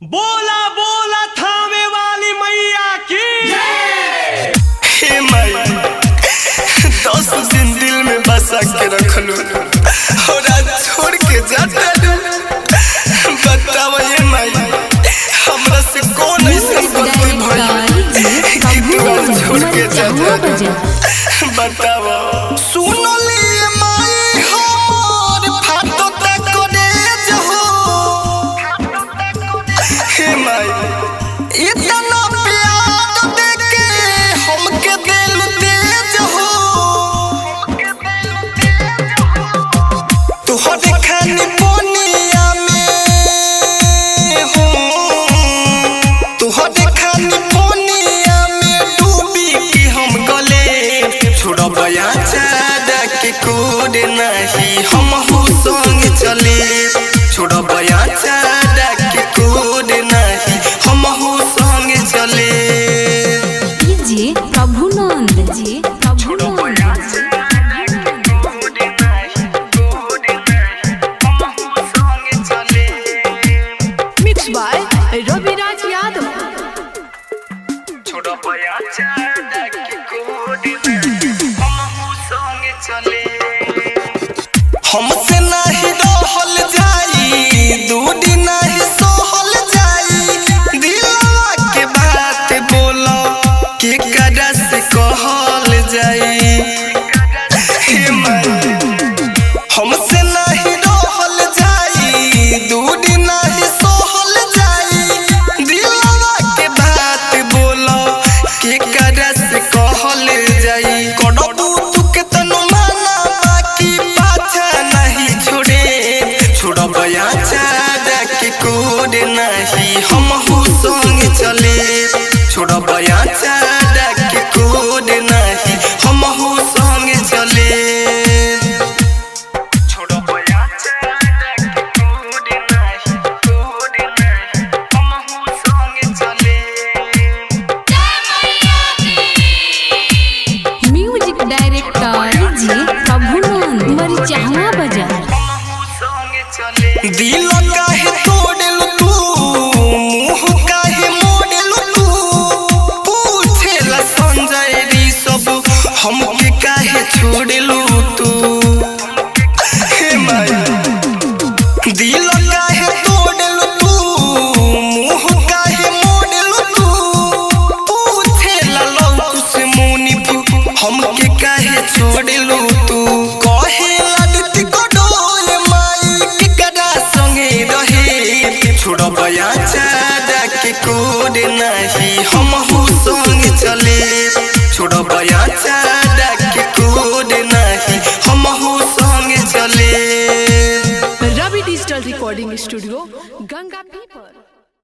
बोला बोला थामे वाली मैया की हे माई 10 दिन दिल में बसा के रख लो और आज छोड़ के जाता लो। बताओ ये माई हमरा से कौन ऐसा गलती भई कि तू आज छोड़ के जाता लो। बताओ सुन लिए माई हमर फाटो तक करे जहो। हे माई इतना प्यार देके हमके दिल तेज हो। तुहरे खानी पोनिया में हो, तुहरे खानी पोनिया में डूबी के हम गले। छोड़ब चादा के कोड नहीं हम हो संग चले। छोड़ब चादा के कोड नहीं हम हो संग चले। जी प्रभुनंद जी मिक्स बाय रविराज यादव। हमसे नहीं रहल जाई, दूध नहीं सोहल जाई। दिलवा के बात बोलो के करा से कहल जाई। हे माई हमसे नहीं रहल जाई, दूध नहीं सोहल जाई। दिलवा के बात बोलो के करा से कहल जाई। कड़बू तू के तनु माना बाकी पाछा नहीं छोड़े। छोड़ब चादा के कोड नहीं हम हो संग चले। छोड़ब चादा के कोड नहीं हम हो संग चले। छोड़ब चादा के कोड नहीं हम हो संग चले। म्यूजिक डायरेक्टर जी प्रभुनंद मरिचहवा बाजार। दिल काहे तोड़लू तू, मुंह काहे मोड़लू तू। पूछेला संजय री सब हमके काहे छोड़लू तू। हे माई दिल काहे तोड़लू तू, मुंह काहे मोड़लू तू। पूछेला लौकू से मुनिफ हमके काहे छोड़लू तू। कहेला नीति कोडोए माई के कदा संगे रहे। छोड़ब चादा के कोड नहीं हम हो संग चले। छोड़ब चादा के कोड नहीं हम हो संग चले। रवि डिजिटल रिकॉर्डिंग स्टूडियो गंगा पीपर।